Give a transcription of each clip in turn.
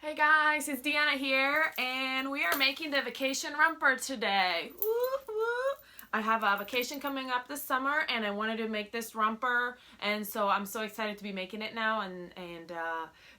Hey guys, it's Deanna here, and we are making the vacation romper today. Woo, woo. I have a vacation coming up this summer, and I wanted to make this romper, and so I'm so excited to be making it now, and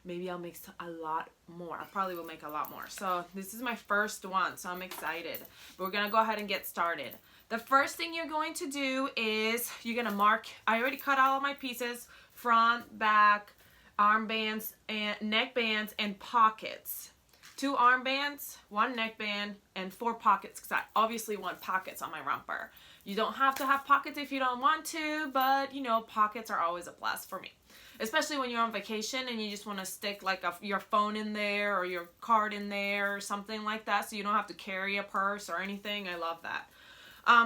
maybe I'll make a lot more. I probably will make a lot more. So this is my first one, so I'm excited. But we're gonna go ahead and get started. The first thing you're going to do is you're gonna mark. I already cut all of my pieces, front, back, armbands and neckbands and pockets. 2 armbands, 1 neckband, and 4 pockets because I obviously want pockets on my romper. You don't have to have pockets if you don't want to, but you know, pockets are always a plus for me. Especially when you're on vacation and you just want to stick like your phone in there or your card in there or something like that, so you don't have to carry a purse or anything. I love that.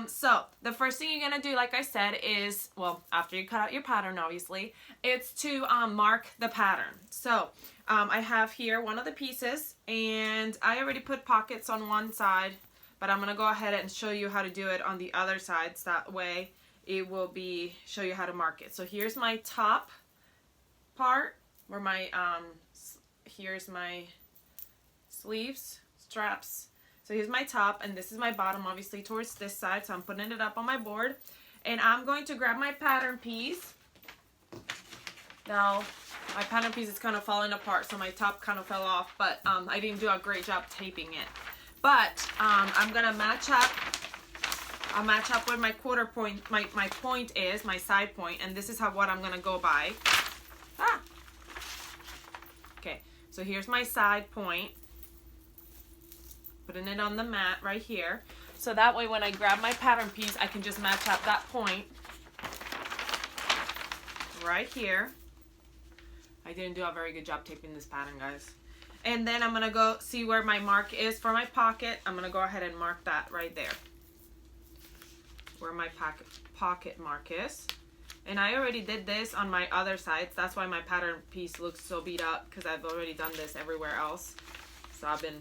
So the first thing you're going to do, like I said, is, well, after you cut out your pattern, obviously, it's to mark the pattern. So I have here one of the pieces, and I already put pockets on one side, but I'm going to go ahead and show you how to do it on the other side, so that way it will show you how to mark it. So here's my top part, where my, here's my sleeves, straps. So here's my top, and this is my bottom, obviously, towards this side. So I'm putting it up on my board. And I'm going to grab my pattern piece. Now, my pattern piece is kind of falling apart, so my top kind of fell off. But I didn't do a great job taping it. But I'm going to match up. I'll match up where my quarter point, my point is, my side point. And this is what I'm going to go by. Okay, so here's my side point. Putting it on the mat right here. So that way when I grab my pattern piece, I can just match up that point right here. I didn't do a very good job taping this pattern, guys. And then I'm going to go see where my mark is for my pocket. I'm going to go ahead and mark that right there. Where my pocket mark is. And I already did this on my other sides. That's why my pattern piece looks so beat up, because I've already done this everywhere else. So I've been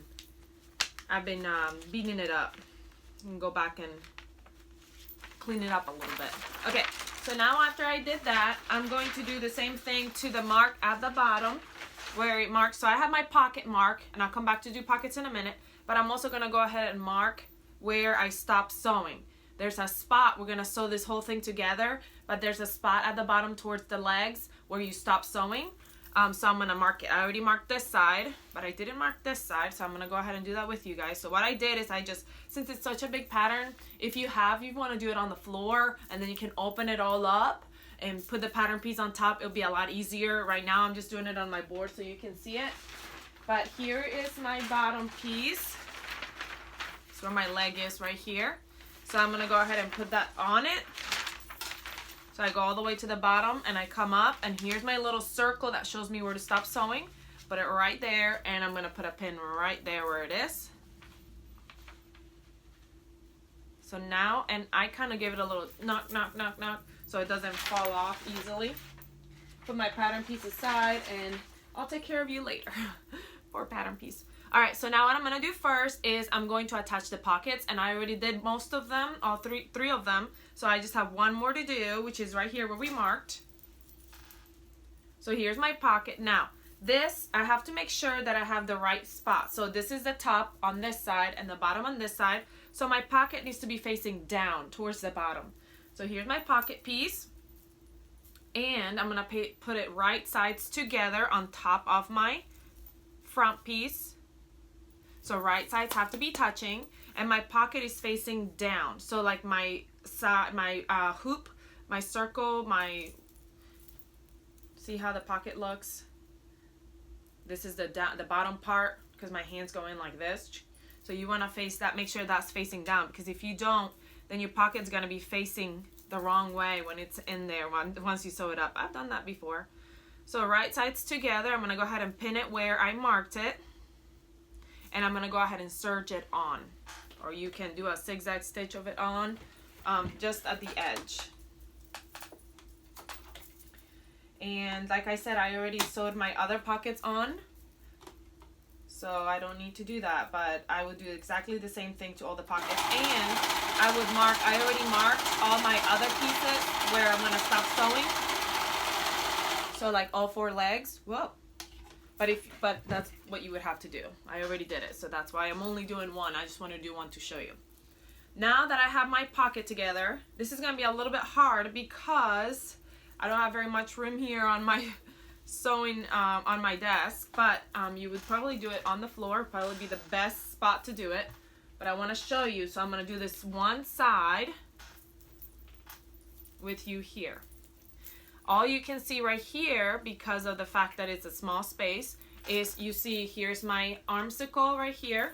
beating it up. You can go back and clean it up a little bit. Okay, so now after I did that, I'm going to do the same thing to the mark at the bottom where it marks. So I have my pocket mark, and I'll come back to do pockets in a minute, but I'm also going to go ahead and mark where I stopped sewing. There's a spot, we're going to sew this whole thing together, but there's a spot at the bottom towards the legs where you stop sewing. So I'm going to mark it. I already marked this side, but I didn't mark this side, so I'm going to go ahead and do that with you guys. So what I did is since it's such a big pattern, if you want to do it on the floor, and then you can open it all up and put the pattern piece on top, it'll be a lot easier. Right now I'm just doing it on my board so you can see it. But here is my bottom piece. That's where my leg is right here. So I'm going to go ahead and put that on it. So I go all the way to the bottom, and I come up, and here's my little circle that shows me where to stop sewing. Put it right there, and I'm going to put a pin right there where it is. So now, and I kind of give it a little knock, knock, knock, knock, so it doesn't fall off easily. Put my pattern piece aside, and I'll take care of you later. Poor pattern piece. Alright, so now what I'm going to do first is I'm going to attach the pockets, and I already did most of them, all three of them. So I just have one more to do, which is right here where we marked. So here's my pocket. Now, this, I have to make sure that I have the right spot. So this is the top on this side and the bottom on this side. So my pocket needs to be facing down towards the bottom. So here's my pocket piece. And I'm going to put it right sides together on top of my front piece. So right sides have to be touching, and my pocket is facing down. So like my side, my hoop, my circle, see how the pocket looks? This is the bottom part, because my hands go in like this. So you want to face that, make sure that's facing down, because if you don't, then your pocket's going to be facing the wrong way when it's in there once you sew it up. I've done that before. So right sides together, I'm going to go ahead and pin it where I marked it. And I'm going to go ahead and serge it on. Or you can do a zigzag stitch of it on, just at the edge. And like I said, I already sewed my other pockets on. So I don't need to do that. But I would do exactly the same thing to all the pockets. And I already marked all my other pieces where I'm going to stop sewing. So like all 4 legs. Whoa. But that's what you would have to do. I already did it, so that's why I'm only doing one. I just want to do one to show you. Now that I have my pocket together, this is going to be a little bit hard because I don't have very much room here on my sewing on my desk, but you would probably do it on the floor. Probably be the best spot to do it. But I want to show you, so I'm going to do this one side with you here. All you can see right here, because of the fact that it's a small space, is you see here's my armsicle right here,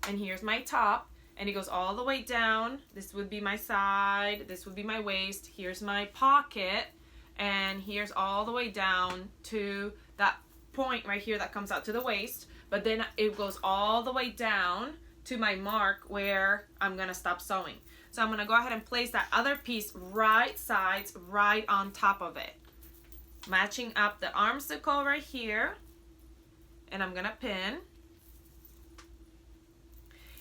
and here's my top, and it goes all the way down. This would be my side, this would be my waist, here's my pocket, and here's all the way down to that point right here that comes out to the waist, but then it goes all the way down to my mark where I'm gonna stop sewing. So I'm going to go ahead and place that other piece right sides right on top of it. Matching up the armsicle right here. And I'm going to pin.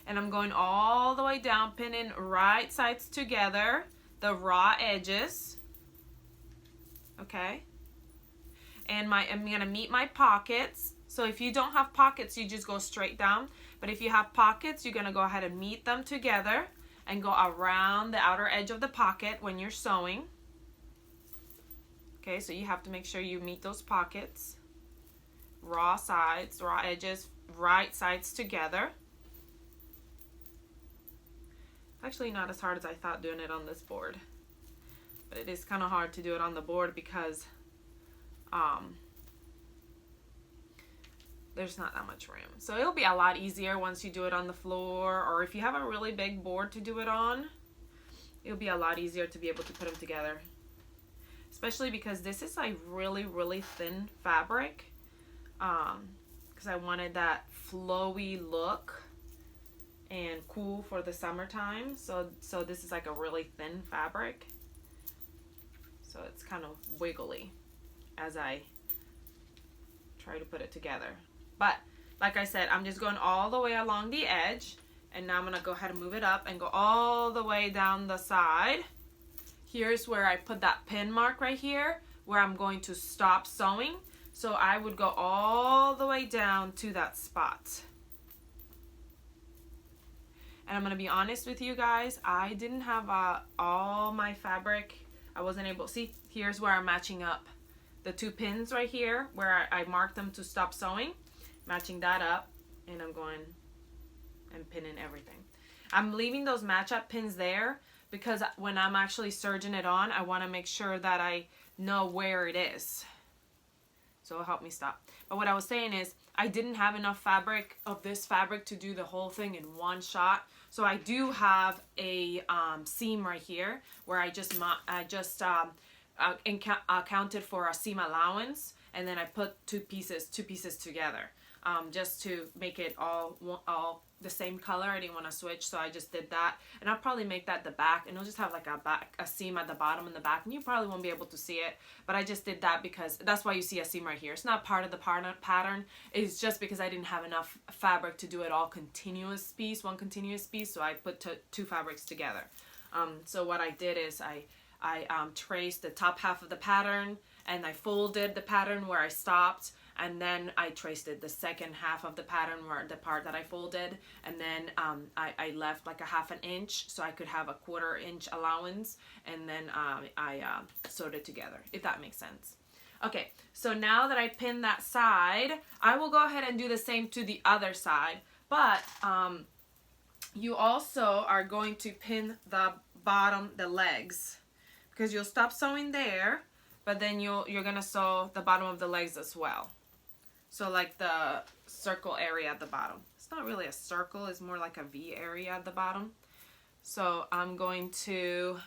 And I'm going all the way down, pinning right sides together, the raw edges. Okay. And I'm going to meet my pockets. So if you don't have pockets, you just go straight down. But if you have pockets, you're going to go ahead and meet them together and go around the outer edge of the pocket when you're sewing. Okay, so you have to make sure you meet those pockets. Raw sides, raw edges, right sides together. Actually not as hard as I thought doing it on this board. But it is kind of hard to do it on the board because there's not that much room. So it'll be a lot easier once you do it on the floor, or if you have a really big board to do it on, it'll be a lot easier to be able to put them together. Especially because this is like really, really thin fabric. Because I wanted that flowy look and cool for the summertime. So this is like a really thin fabric. So it's kind of wiggly as I try to put it together. But like I said, I'm just going all the way along the edge, and now I'm going to go ahead and move it up and go all the way down the side. Here's where I put that pin mark right here where I'm going to stop sewing. So I would go all the way down to that spot. And I'm going to be honest with you guys, I didn't have all my fabric. I wasn't able, see, here's where I'm matching up the two pins right here where I marked them to stop sewing. Matching that up, and I'm going and pinning everything. I'm leaving those match up pins there because when I'm actually serging it on, I want to make sure that I know where it is. So it'll help me stop. But what I was saying is I didn't have enough fabric of this fabric to do the whole thing in one shot. So I do have a seam right here where I just accounted for a seam allowance, and then I put two pieces together. Just to make it all the same color. I didn't want to switch, so I just did that. And I'll probably make that the back, and it'll just have like a seam at the bottom and the back, and you probably won't be able to see it, but I just did that because that's why you see a seam right here. It's not part of the pattern. It's just because I didn't have enough fabric to do it all one continuous piece, so I put two fabrics together. So what I did is I traced the top half of the pattern, and I folded the pattern where I stopped, and then I traced it the second half of the pattern where the part that I folded, and then I left like a ½ inch so I could have a ¼ inch allowance, and then I sewed it together, if that makes sense. Okay, so now that I pinned that side, I will go ahead and do the same to the other side, but you also are going to pin the bottom, the legs, because you'll stop sewing there, but then you're gonna sew the bottom of the legs as well. So like the circle area at the bottom. It's not really a circle, it's more like a V area at the bottom. So I'm going to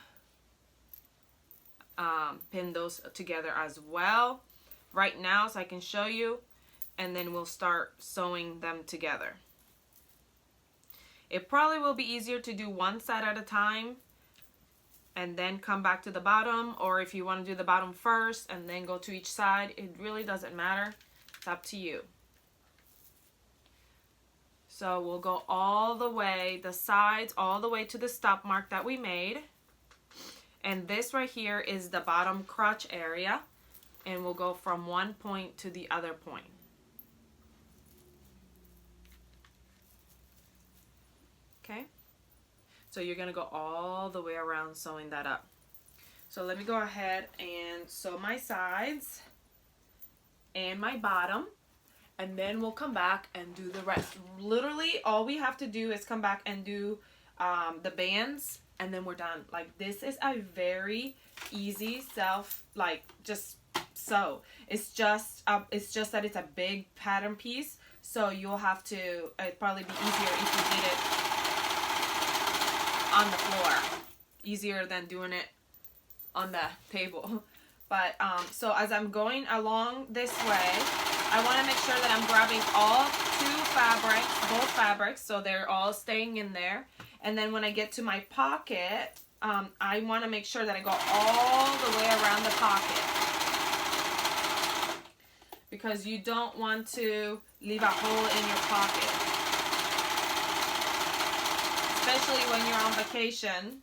pin those together as well right now so I can show you, and then we'll start sewing them together. It probably will be easier to do one side at a time and then come back to the bottom, or if you want to do the bottom first and then go to each side, it really doesn't matter. It's up to you. So we'll go all the way, the sides, all the way to the stop mark that we made. And this right here is the bottom crotch area. and we'll go from one point to the other point. Okay, so you're gonna go all the way around sewing that up. So let me go ahead and sew my sides and my bottom, and then we'll come back and do the rest. Literally all we have to do is come back and do the bands, and then we're done. Like, this is a very easy just sew. It's just that it's a big pattern piece, so you'll have to, it'd probably be easier if you did it on the floor, easier than doing it on the table. But so as I'm going along this way, I want to make sure that I'm grabbing all both fabrics, so they're all staying in there. And then when I get to my pocket, I want to make sure that I go all the way around the pocket, because you don't want to leave a hole in your pocket, especially when you're on vacation.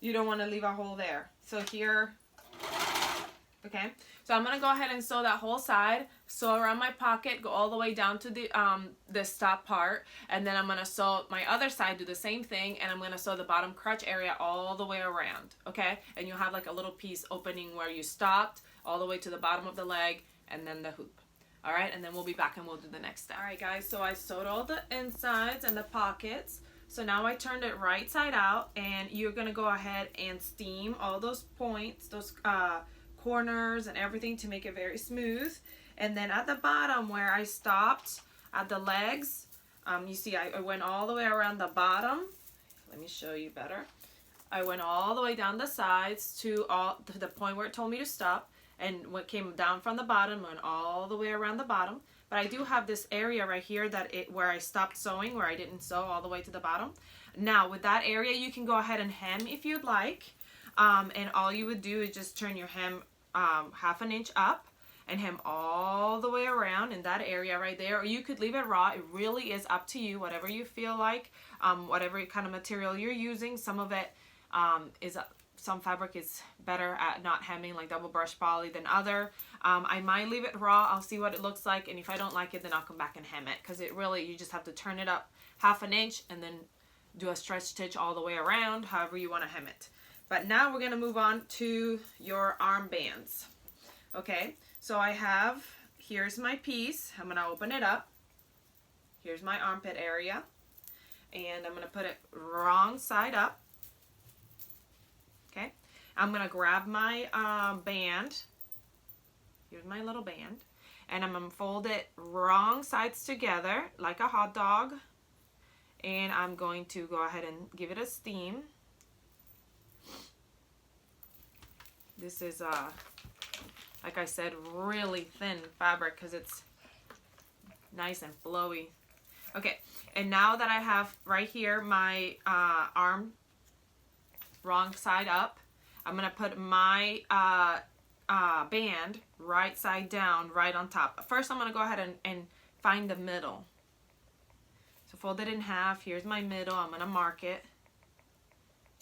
You don't want to leave a hole there. So here, okay, so I'm gonna go ahead and sew that whole side, sew around my pocket, go all the way down to the stop part, and then I'm gonna sew my other side, do the same thing, and I'm gonna sew the bottom crotch area all the way around, okay? And you'll have like a little piece opening where you stopped, all the way to the bottom of the leg, and then the hoop. All right, and then we'll be back and we'll do the next step. All right, guys, so I sewed all the insides and the pockets. So now I turned it right side out, and you're gonna go ahead and steam all those points, those corners and everything, to make it very smooth. And then at the bottom where I stopped at the legs, you see I went all the way around the bottom. Let me show you better. I went all the way down the sides to the point where it told me to stop, and what came down from the bottom went all the way around the bottom. But I do have this area right here where I stopped sewing, where I didn't sew all the way to the bottom. Now with that area, you can go ahead and hem if you'd like, and all you would do is just turn your hem half an inch up and hem all the way around in that area right there, or you could leave it raw. It really is up to you, whatever you feel like, whatever kind of material you're using. Some of it some fabric is better at not hemming, like double brush poly, than other. I might leave it raw. I'll see what it looks like, and if I don't like it, then I'll come back and hem it, because it really, you just have to turn it up half an inch and then do a stretch stitch all the way around, however you want to hem it. But now we're going to move on to your arm bands. Okay, so here's my piece. I'm going to open it up. Here's my armpit area, and I'm going to put it wrong side up. Okay, I'm going to grab my band. Here's my little band, and I'm going to fold it wrong sides together like a hot dog, and I'm going to go ahead and give it a steam. This is like I said, really thin fabric, because it's nice and flowy. Okay, and now that I have right here my arm wrong side up, I'm gonna put my band right side down, right on top. First, I'm gonna go ahead and find the middle. So fold it in half. Here's my middle. I'm gonna mark it,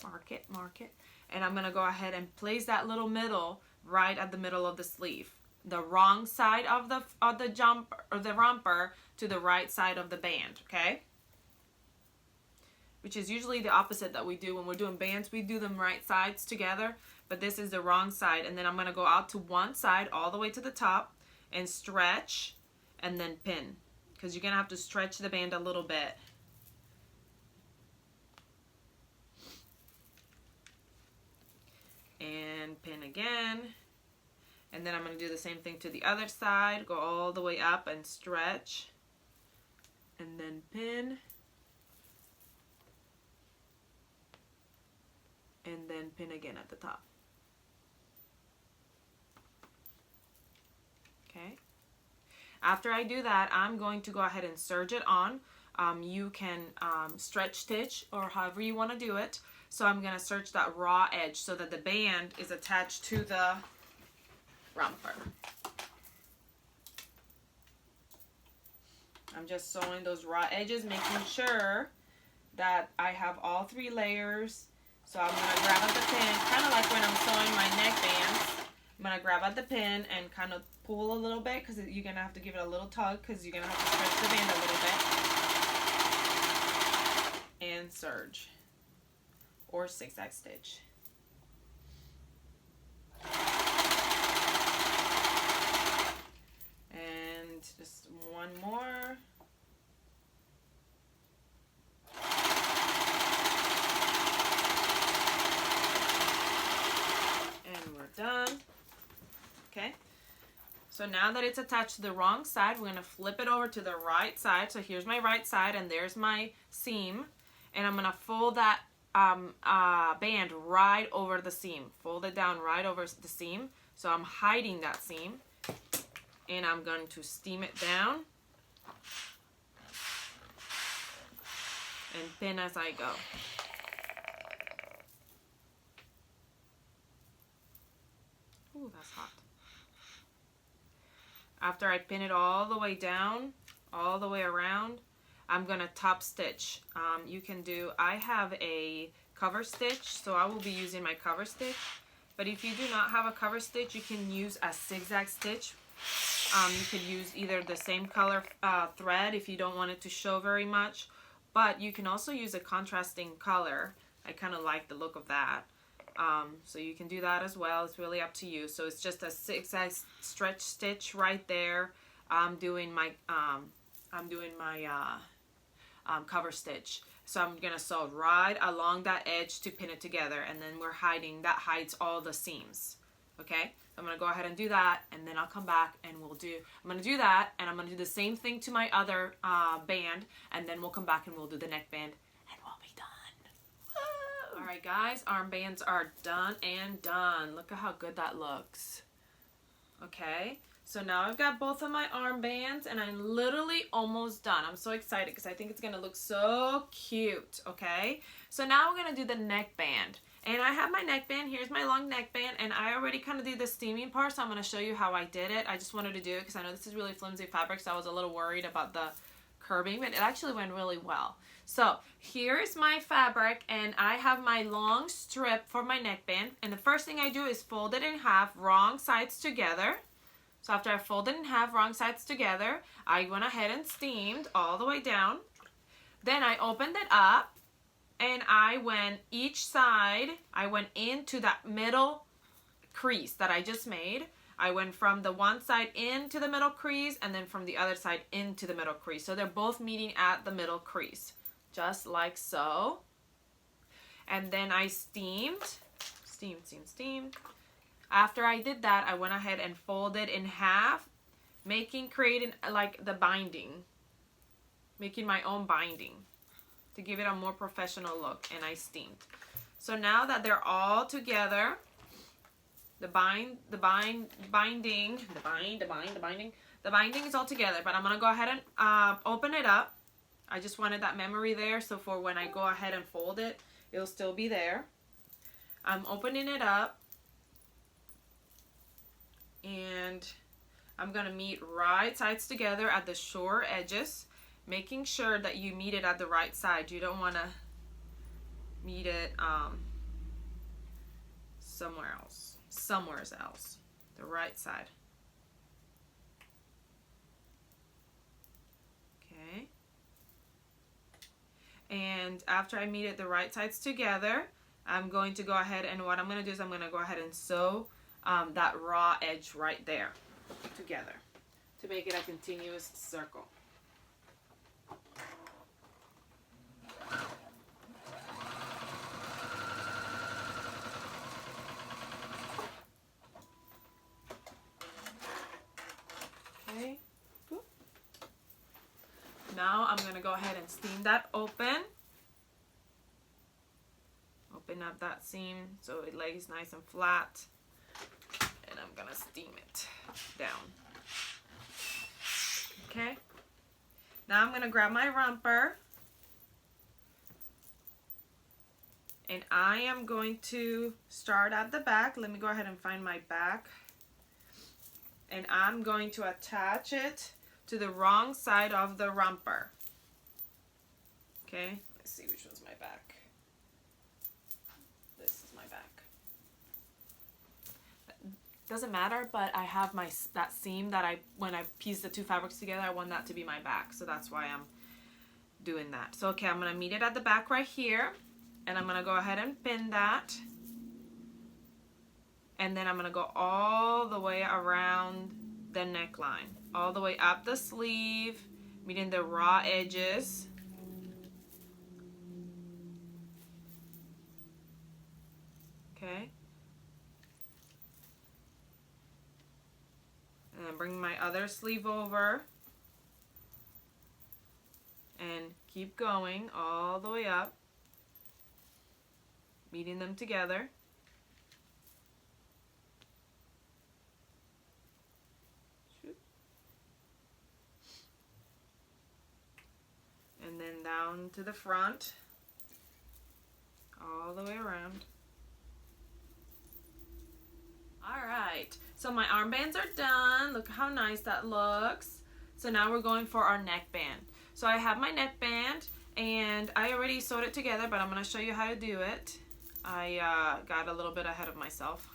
and I'm gonna go ahead and place that little middle right at the middle of the sleeve. The wrong side of the jumper or the romper to the right side of the band. Okay. Which is usually the opposite that we do when we're doing bands. We do them right sides together, but this is the wrong side. And then I'm going to go out to one side all the way to the top and stretch and then pin, because you're going to have to stretch the band a little bit. And pin again. And then I'm going to do the same thing to the other side. Go all the way up and stretch and then pin. And then pin again at the top. Okay. After I do that, I'm going to go ahead and serge it on. You can stretch stitch or however you want to do it. So I'm going to serge that raw edge so that the band is attached to the romper. I'm just sewing those raw edges, making sure that I have all 3 layers. So I'm going to grab up the pin, kind of like when I'm sewing my neckbands. I'm gonna grab at the pin and kind of pull a little bit, because you're gonna have to give it a little tug, because you're gonna have to stretch the band a little bit, and serge or zigzag stitch. And just one more. Done. Okay, so now that it's attached to the wrong side, we're going to flip it over to the right side. So here's my right side and there's my seam, and I'm going to fold that band right over the seam. Fold it down right over the seam, so I'm hiding that seam, and I'm going to steam it down and pin as I go. Ooh, that's hot. After I pin it all the way down, all the way around, I'm gonna top stitch. I have a cover stitch, so I will be using my cover stitch. But if you do not have a cover stitch, you can use a zigzag stitch. You could use either the same color thread if you don't want it to show very much, but you can also use a contrasting color. I kind of like the look of that. So you can do that as well. It's really up to you. So it's just a zigzag stretch stitch right there. I'm doing my cover stitch. So I'm gonna sew right along that edge to pin it together, and then we're hiding, that hides all the seams. Okay, I'm gonna go ahead and do that, and then I'll come back and I'm gonna do that, and I'm gonna do the same thing to my other band, and then we'll come back and we'll do the neckband. Alright guys, armbands are done and done. Look at how good that looks. Okay, so now I've got both of my armbands and I'm literally almost done. I'm so excited because I think it's going to look so cute. Okay, so now we're going to do the neckband. And I have my neckband. Here's my long neckband, and I already kind of did the steaming part, so I'm going to show you how I did it. I just wanted to do it because I know this is really flimsy fabric, so I was a little worried about the curbing, but it actually went really well. So here's my fabric, and I have my long strip for my neckband, and the first thing I do is fold it in half, wrong sides together. So after I folded in half, wrong sides together, I went ahead and steamed all the way down. Then I opened it up, and I went each side, I went into that middle crease that I just made. I went from the one side into the middle crease, and then from the other side into the middle crease. So they're both meeting at the middle crease, just like so. And then I steamed. After I did that, I went ahead and folded in half, creating like the binding, making my own binding to give it a more professional look, and I steamed. So now that they're all together, the binding is all together, but I'm gonna go ahead and open it up. I just wanted that memory there, so for when I go ahead and fold it, it'll still be there. I'm opening it up, and I'm gonna meet right sides together at the short edges, making sure that you meet it at the right side. You don't want to meet it somewhere else, the right side. Okay. And after I meet it the right sides together, I'm going to go ahead, and what I'm going to do is I'm going to go ahead and sew that raw edge right there together to make it a continuous circle. Okay. Now I'm going to go ahead and steam that open. Open up that seam so it lays nice and flat. And I'm going to steam it down. Okay. Now I'm going to grab my romper. And I am going to start at the back. Let me go ahead and find my back. And I'm going to attach it to the wrong side of the romper. Okay, let's see which one's my back. This is my back. doesn't matter, but I have that seam that when I piece the two fabrics together, I want that to be my back. So that's why I'm doing that. So okay, I'm gonna meet it at the back right here, and I'm gonna go ahead and pin that. And then I'm gonna go all the way around the neckline, all the way up the sleeve, meeting the raw edges. Okay. And then bring my other sleeve over and keep going all the way up, meeting them together. And then down to the front, all the way around. All right, so my armbands are done. Look how nice that looks. So now we're going for our neckband. So I have my neckband, and I already sewed it together, but I'm gonna show you how to do it. I got a little bit ahead of myself.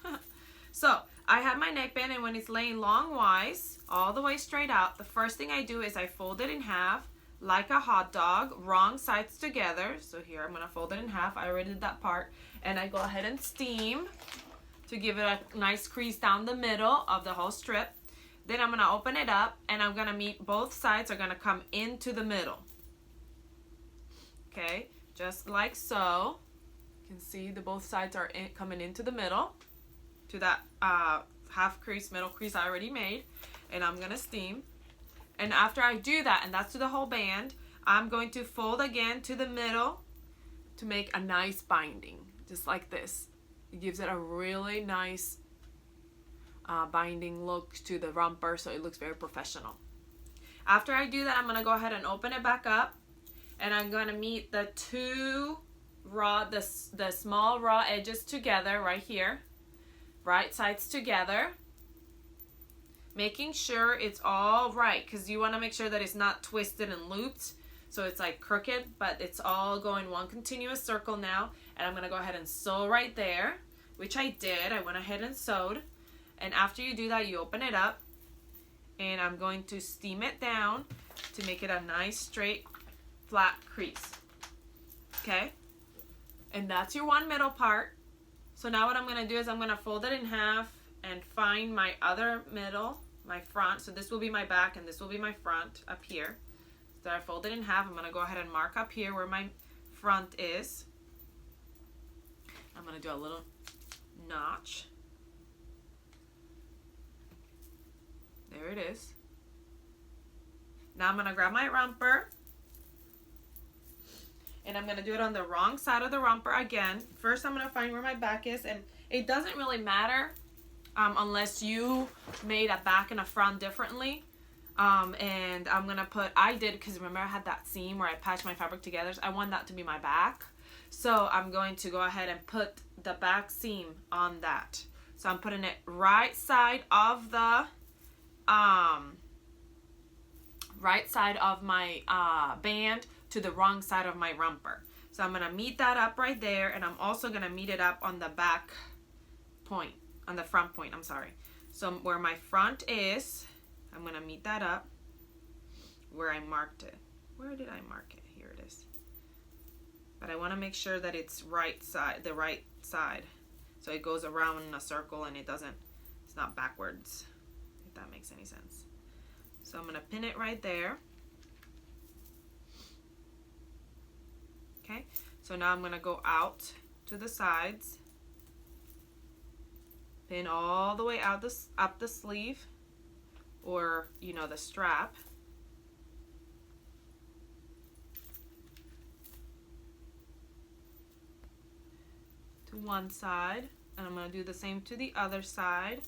So I have my neckband, and when it's laying longwise, all the way straight out, the first thing I do is I fold it in half like a hot dog, wrong sides together. So here I'm gonna fold it in half. I already did that part, and I go ahead and steam to give it a nice crease down the middle of the whole strip. Then I'm gonna open it up, and I'm gonna meet both sides are gonna come into the middle. Okay, just like so. You can see the both sides are coming into the middle to that half crease, middle crease I already made, and I'm gonna steam. And after I do that, and that's to the whole band, I'm going to fold again to the middle to make a nice binding, just like this. It gives it a really nice binding look to the romper, so it looks very professional. After I do that, I'm gonna go ahead and open it back up, and I'm gonna meet the two the small raw edges together right here, right sides together, making sure it's all right, because you want to make sure that it's not twisted and looped, so it's like crooked, but it's all going one continuous circle now. And I'm gonna go ahead and sew right there, which I did. I went ahead and sewed. And after you do that, you open it up, and I'm going to steam it down to make it a nice straight flat crease. Okay, and that's your one middle part. So now what I'm gonna do is I'm gonna fold it in half and find my other middle, my front. So this will be my back, and this will be my front up here. So I fold it in half. I'm gonna go ahead and mark up here where my front is. I'm gonna do a little notch. There it is. Now I'm gonna grab my romper, and I'm gonna do it on the wrong side of the romper again. First, I'm gonna find where my back is, and it doesn't really matter unless you made a back and a front differently. And I'm gonna put, I did, because remember I had that seam where I patched my fabric together, so I want that to be my back. So I'm going to go ahead and put the back seam on that. So I'm putting it right side of the right side of my band to the wrong side of my romper. So I'm gonna meet that up right there, and I'm also gonna meet it up on the back point, on the front point, I'm sorry. So where my front is, I'm gonna meet that up where I marked it. Where did I mark it? Here it is. But I wanna make sure that it's right side, the right side. So it goes around in a circle and it's not backwards, if that makes any sense. So I'm gonna pin it right there. Okay, so now I'm gonna go out to the sides, pin all the way out up the sleeve, or the strap. To one side, and I'm gonna do the same to the other side,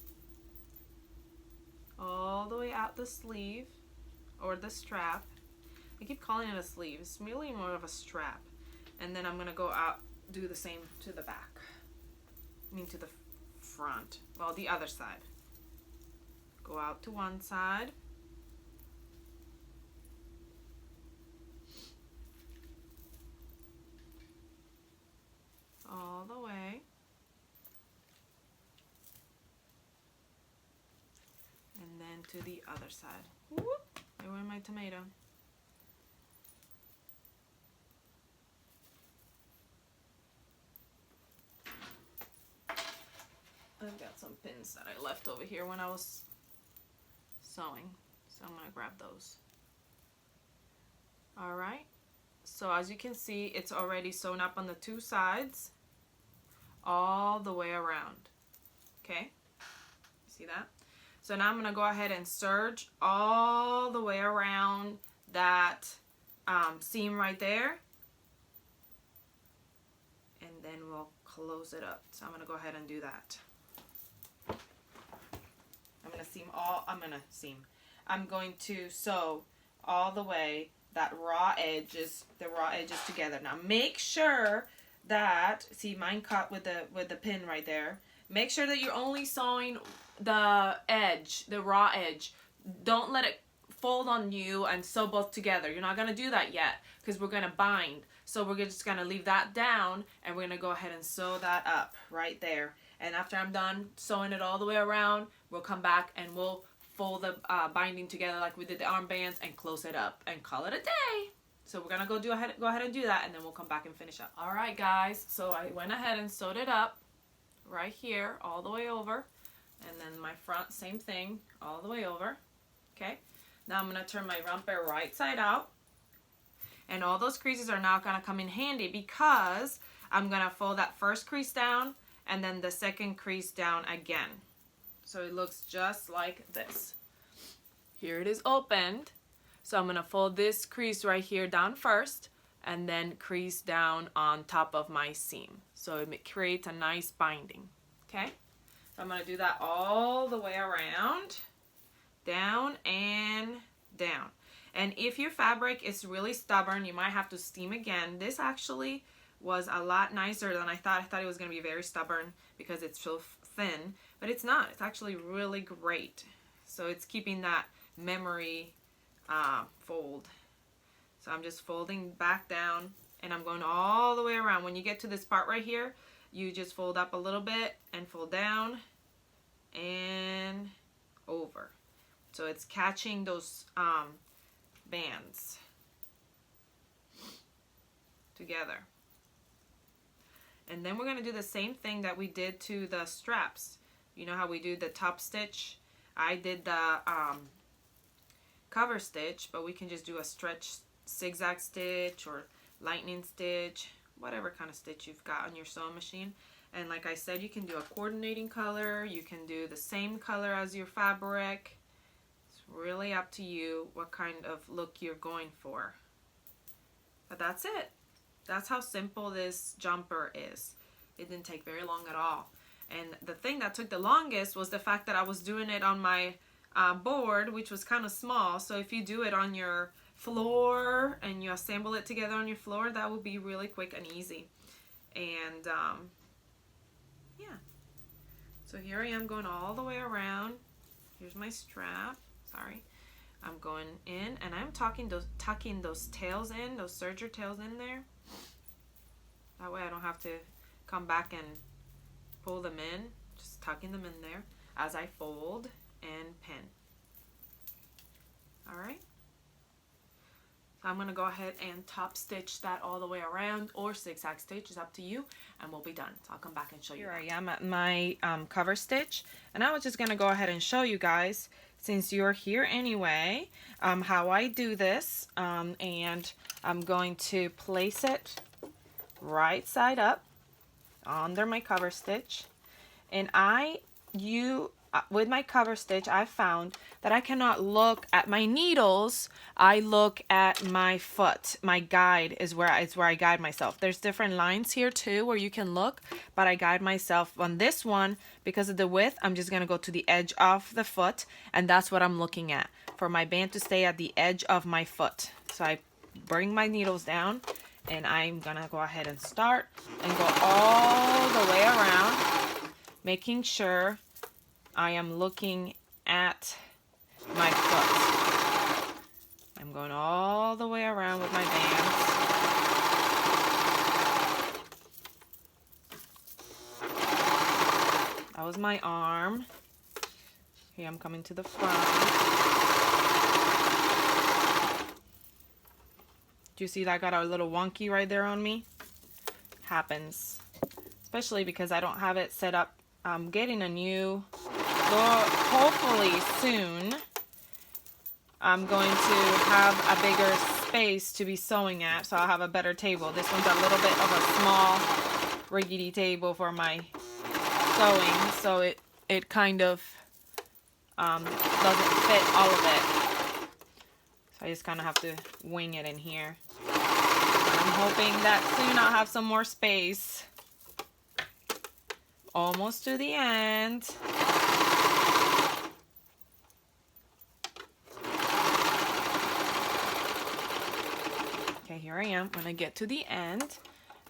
all the way out the sleeve or the strap. I keep calling it a sleeve, it's really more of a strap. And then I'm gonna go out, do the same to the back. I mean to the front, well, the other side. Go out to one side. All the way. and to the other side. Whoop, there went my tomato. I've got some pins that I left over here when I was sewing, so I'm gonna grab those. All right, so as you can see, it's already sewn up on the two sides all the way around. Okay, see that? So now I'm gonna go ahead and serge all the way around that seam right there, and then we'll close it up. So I'm gonna go ahead and do that. I'm going to sew all the way the raw edges together. Now make sure that, see, mine cut with the pin right there. Make sure that you're only sewing the edge, the raw edge. Don't let it fold on you and sew both together. You're not gonna do that yet because we're gonna bind. So we're just gonna leave that down and we're gonna go ahead and sew that up right there. And after I'm done sewing it all the way around, we'll come back and we'll fold the binding together like we did the armbands and close it up and call it a day. So we're gonna go ahead and do that, and then we'll come back and finish up. All right, guys. So I went ahead and sewed it up right here all the way over, and then my front, same thing, all the way over. Okay. Now I'm gonna turn my romper right side out, and all those creases are now gonna come in handy because I'm gonna fold that first crease down and then the second crease down again. So it looks just like this. Here it is opened. So I'm gonna fold this crease right here down first and then crease down on top of my seam. So it creates a nice binding, okay? So I'm gonna do that all the way around, down and down. And if your fabric is really stubborn, you might have to steam again. This actually was a lot nicer than I thought. I thought it was gonna be very stubborn because it's so thin, but it's not. It's actually really great. So it's keeping that memory fold. So I'm just folding back down and I'm going all the way around. When you get to this part right here, you just fold up a little bit and fold down and over. So it's catching those bands together. And then we're going to do the same thing that we did to the straps. You know how we do the top stitch? I did the cover stitch, but we can just do a stretch zigzag stitch or lightning stitch, whatever kind of stitch you've got on your sewing machine. And like I said, you can do a coordinating color. You can do the same color as your fabric. It's really up to you what kind of look you're going for. But that's it. That's how simple this jumper is. It didn't take very long at all. And the thing that took the longest was the fact that I was doing it on my board, which was kind of small. So if you do it on your floor and you assemble it together on your floor, that would be really quick and easy. And yeah. So here I am going all the way around. Here's my strap. Sorry. I'm going in and I'm tucking those tails in, those serger tails in there. That way I don't have to come back and pull them in. Just tucking them in there as I fold and pin. Alright. So I'm going to go ahead and top stitch that all the way around, or zigzag stitch, is up to you, and we'll be done. So I'll come back and show you. Here I am at my cover stitch, and I was just going to go ahead and show you guys, since you're here anyway, how I do this. And I'm going to place it right side up under my cover stitch, and with my cover stitch, I found that I cannot look at my needles. I look at my foot. My guide is where I guide myself. There's different lines here too where you can look, but I guide myself on this one because of the width. I'm just gonna go to the edge of the foot, and that's what I'm looking at for my band to stay at the edge of my foot. So I bring my needles down, and I'm gonna go ahead and start and go all the way around, making sure I am looking at my foot. I'm going all the way around with my bands. That was my arm. Okay, I'm coming to the front. Do you see that got a little wonky right there on me? Happens. Especially because I don't have it set up. I'm getting a new, hopefully soon, I'm going to have a bigger space to be sewing at, so I'll have a better table. This one's a little bit of a small rickety table for my sewing, so it kind of doesn't fit all of it. So I just kind of have to wing it in here. I'm hoping that soon I'll have some more space. Almost to the end. Okay, here I am. When I get to the end,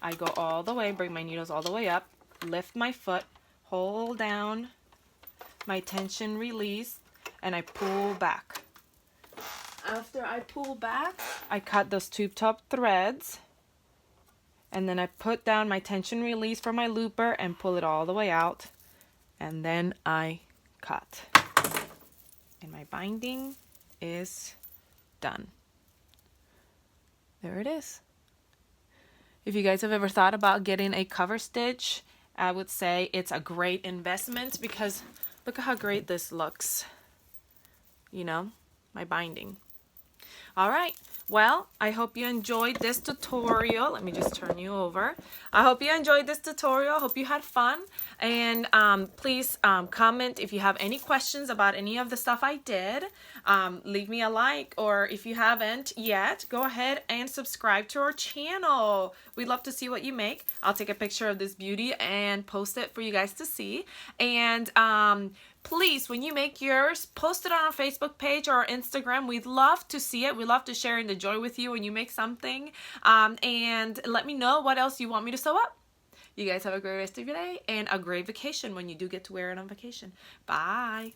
I go all the way, bring my needles all the way up, lift my foot, hold down my tension release, and I pull back. After I pull back, I cut those tube top threads, and then I put down my tension release for my looper and pull it all the way out, and then I cut. And my binding is done. There it is. If you guys have ever thought about getting a cover stitch, I would say it's a great investment because look at how great this looks. You know, my binding. All right, well, I hope you enjoyed this tutorial. Let me just turn you over. I hope you enjoyed this tutorial. Hope you had fun. And please comment if you have any questions about any of the stuff I did. Leave me a like, or if you haven't yet, go ahead and subscribe to our channel. We'd love to see what you make. I'll take a picture of this beauty and post it for you guys to see. And please, when you make yours, post it on our Facebook page or our Instagram. We'd love to see it. We love to share in the joy with you when you make something. And let me know what else you want me to sew up. You guys have a great rest of your day and a great vacation when you do get to wear it on vacation. Bye.